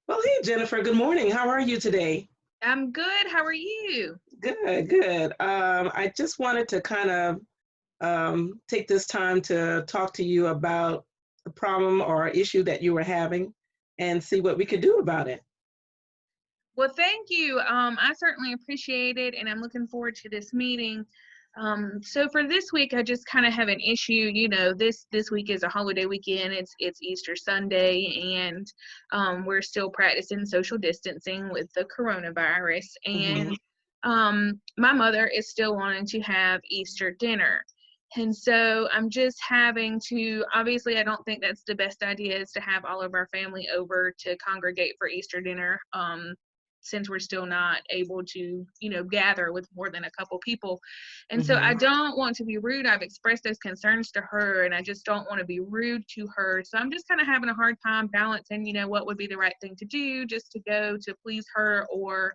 Well, hey, Jennifer, good morning. How are you today? I'm good. How are you? Good, good. I just wanted to kind of take this time to talk to you about the problem or issue that you were having and see what we could do about it. Well, thank you. I certainly appreciate it, and I'm looking forward to this meeting. So for this week, I just kind of have an issue. This week is a holiday weekend. It's Easter Sunday, and we're still practicing social distancing with the coronavirus. Hmm. And my mother is still wanting to have Easter dinner. And so I'm just having to, obviously, I don't think that's the best idea is to have all of our family over to congregate for Easter dinner. Since we're still not able to, gather with more than a couple people. And so I Hmm. don't want to be rude. I've expressed those concerns to her and I just don't want to be rude to her. So I'm just kind of having a hard time balancing, what would be the right thing to do, just to go to please her or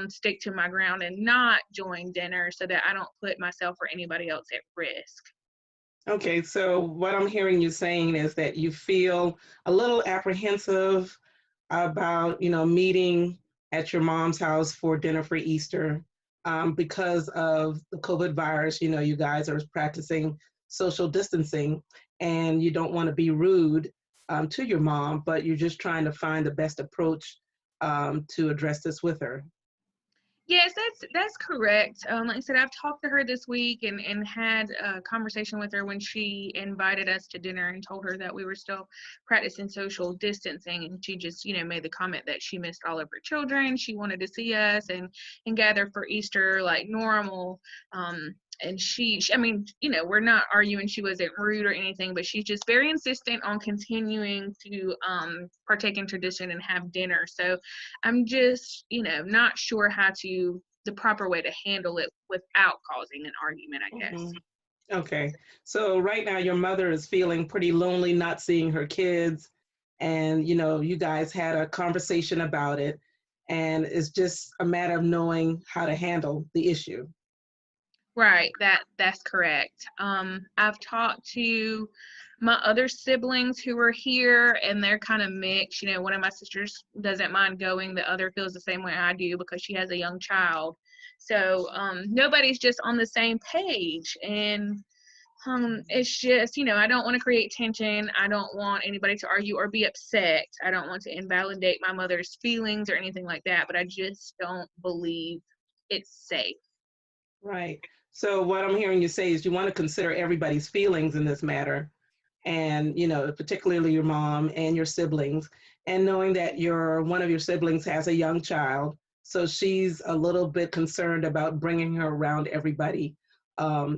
stick to my ground and not join dinner so that I don't put myself or anybody else at risk. Okay, so what I'm hearing you saying is that you feel a little apprehensive about, meeting at your mom's house for dinner for Easter because of the COVID virus. You guys are practicing social distancing and you don't want to be rude to your mom, but you're just trying to find the best approach to address this with her. Yes, that's correct. Like I said, I've talked to her this week and had a conversation with her when she invited us to dinner and told her that we were still practicing social distancing. And she just, made the comment that she missed all of her children. She wanted to see us and gather for Easter like normal. And I mean, we're not arguing. She wasn't rude or anything, but she's just very insistent on continuing to partake in tradition and have dinner. So I'm just, not sure how to the proper way to handle it without causing an argument, I guess. Mhm. Okay. So right now your mother is feeling pretty lonely not seeing her kids and you guys had a conversation about it and it's just a matter of knowing how to handle the issue. Right, that's correct. I've talked to my other siblings who are here and they're kind of mixed. One of my sisters doesn't mind going, the other feels the same way I do because she has a young child. So nobody's just on the same page. And it's just, I don't want to create tension. I don't want anybody to argue or be upset. I don't want to invalidate my mother's feelings or anything like that, but I just don't believe it's safe. Right. So what I'm hearing you say is you want to consider everybody's feelings in this matter and particularly your mom and your siblings and knowing that your one of your siblings has a young child, so she's a little bit concerned about bringing her around everybody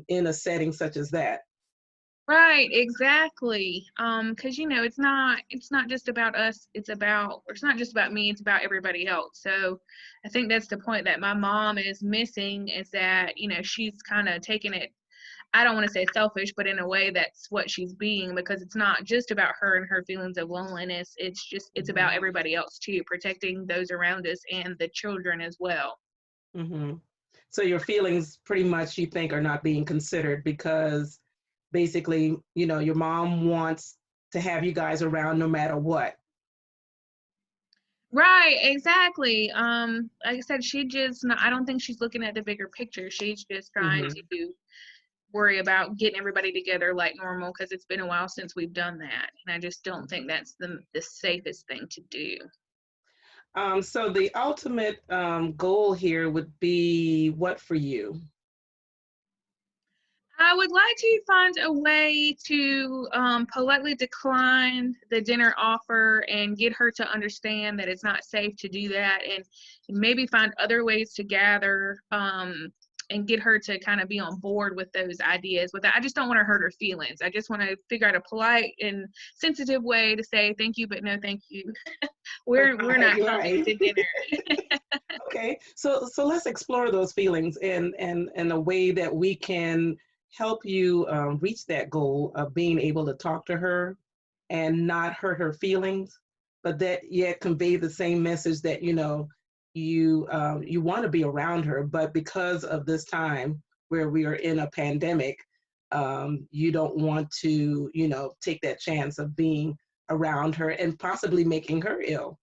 in a setting such as that. Right, exactly. Because it's not just about us, it's not just about me, it's about everybody else. So I think that's the point that my mom is missing is that, she's kind of taking it, I don't want to say selfish, but in a way that's what she's being because it's not just about her and her feelings of loneliness. It's about Hmm. everybody else too, protecting those around us and the children as well. Hmm. So your feelings pretty much you think are not being considered because basically, your mom wants to have you guys around no matter what. Right, exactly. Like I said, I don't think she's looking at the bigger picture. She's just trying Hmm. to worry about getting everybody together like normal because it's been a while since we've done that. And I just don't think that's the safest thing to do. So the ultimate goal here would be what for you? I would like to find a way to politely decline the dinner offer and get her to understand that it's not safe to do that and maybe find other ways to gather and get her to kind of be on board with those ideas. With that, I just don't want to hurt her feelings. I just want to figure out a polite and sensitive way to say thank you, but no thank you. We're Right, not coming right. to dinner. Okay, so let's explore those feelings and a way that we can help you reach that goal of being able to talk to her and not hurt her feelings, but that yet convey the same message that you want to be around her, but because of this time where we are in a pandemic, you don't want to take that chance of being around her and possibly making her ill.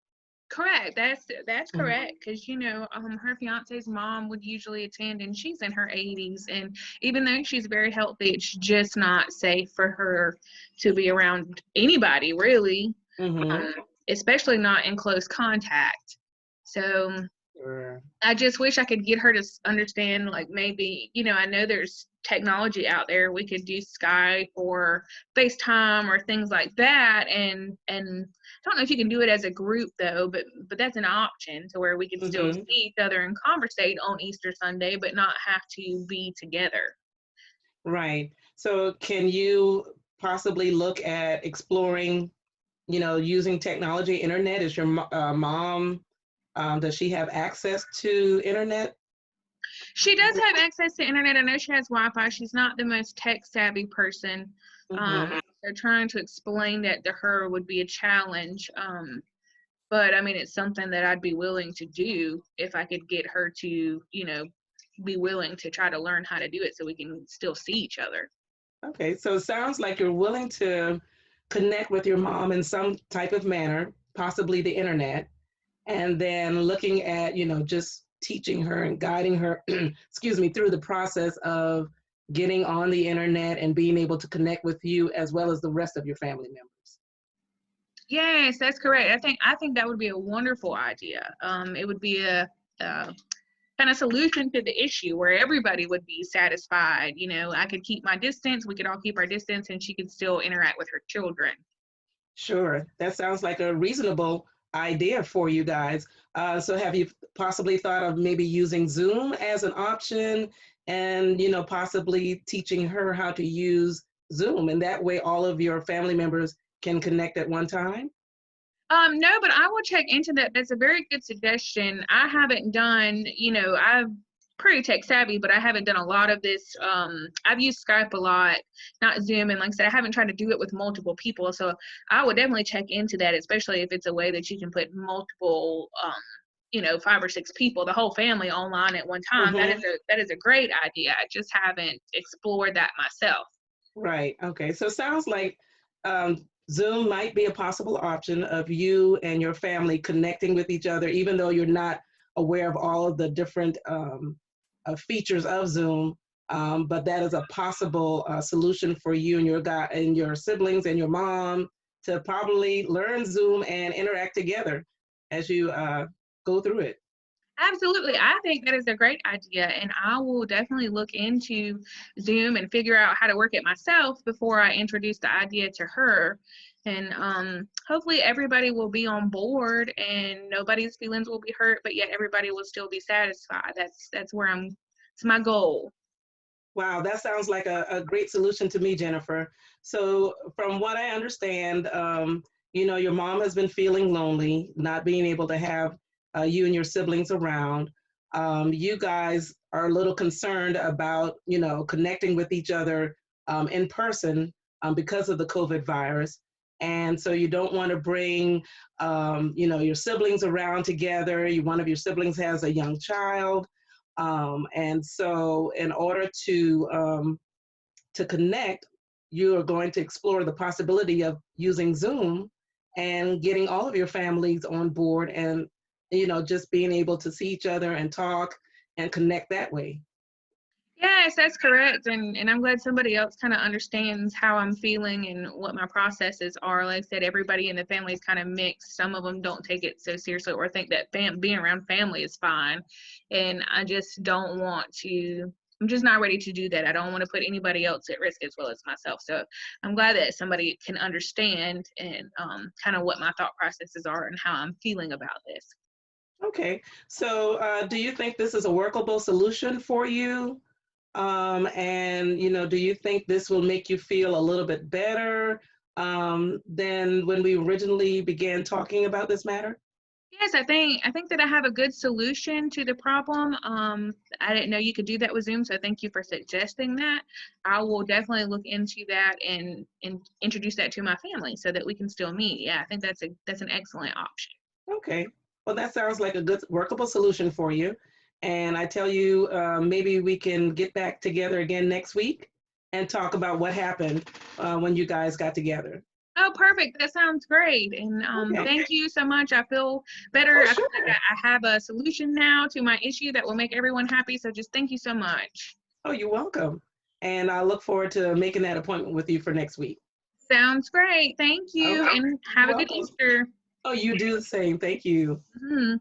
Correct. That's correct. Because her fiance's mom would usually attend, and she's in her 80s. And even though she's very healthy, it's just not safe for her to be around anybody, really, Mm-hmm. especially not in close contact. So Sure. I just wish I could get her to understand, like, maybe, I know there's technology out there. We could do Skype or FaceTime or things like that. And I don't know if you can do it as a group though, but that's an option to where we can still Mm-hmm. see each other and conversate on Easter Sunday, but not have to be together. Right. So can you possibly look at exploring, using technology, internet? Is your mom, does she have access to internet? She does have access to internet. I know she has Wi-Fi. She's not the most tech savvy person. Mm-hmm. So trying to explain that to her would be a challenge. But I mean, it's something that I'd be willing to do if I could get her to, be willing to try to learn how to do it so we can still see each other. Okay, so it sounds like you're willing to connect with your mom in some type of manner, possibly the internet, and then looking at, just teaching her and guiding her, excuse me, through the process of getting on the internet and being able to connect with you as well as the rest of your family members. Yes, that's correct. I think that would be a wonderful idea. It would be a kind of solution to the issue where everybody would be satisfied. I could keep my distance, we could all keep our distance, and she could still interact with her children. Sure, that sounds like a reasonable idea for you guys. So have you possibly thought of maybe using Zoom as an option and, possibly teaching her how to use Zoom, and that way all of your family members can connect at one time? No, but I will check into that. That's a very good suggestion. I haven't done, I'm pretty tech savvy, but I haven't done a lot of this. I've used Skype a lot, not Zoom. And like I said, I haven't tried to do it with multiple people. So I would definitely check into that, especially if it's a way that you can put multiple, 5 or 6 people, the whole family online at one time. That Hmm. is a great idea. I just haven't explored that myself. Right. Okay. So it sounds like Zoom might be a possible option of you and your family connecting with each other, even though you're not aware of all of the different features of Zoom. But that is a possible solution for you and your guy and your siblings and your mom to probably learn Zoom and interact together as you go through it. Absolutely. I think that is a great idea. And I will definitely look into Zoom and figure out how to work it myself before I introduce the idea to her. And hopefully everybody will be on board and nobody's feelings will be hurt, but yet everybody will still be satisfied. That's where it's my goal. Wow, that sounds like a great solution to me, Jennifer. So, from what I understand, your mom has been feeling lonely, not being able to have you and your siblings around. You guys are a little concerned about, connecting with each other in person because of the COVID virus. And so you don't want to bring, your siblings around together. One of your siblings has a young child. And so in order to connect, you are going to explore the possibility of using Zoom and getting all of your families on board and, just being able to see each other and talk and connect that way. Yes, that's correct. And I'm glad somebody else kind of understands how I'm feeling and what my processes are. Like I said, everybody in the family is kind of mixed. Some of them don't take it so seriously or think that being around family is fine. And I just don't want to, I'm just not ready to do that. I don't want to put anybody else at risk as well as myself. So I'm glad that somebody can understand and kind of what my thought processes are and how I'm feeling about this. Okay, so do you think this is a workable solution for you? And do you think this will make you feel a little bit better than when we originally began talking about this matter? Yes, I think that I have a good solution to the problem. I didn't know you could do that with Zoom, so thank you for suggesting that. I will definitely look into that and introduce that to my family so that we can still meet. Yeah, I think that's an excellent option. Okay. Well, that sounds like a good workable solution for you. And I tell you, maybe we can get back together again next week and talk about what happened when you guys got together. Oh, perfect. That sounds great. And Okay. thank you so much. I feel better. Oh, I feel sure. like I have a solution now to my issue that will make everyone happy. So just thank you so much. Oh, you're welcome. And I look forward to making that appointment with you for next week. Sounds great. Thank you. Okay. And You're have a good welcome. Easter. Oh, you do the same. Thank you. Mhm.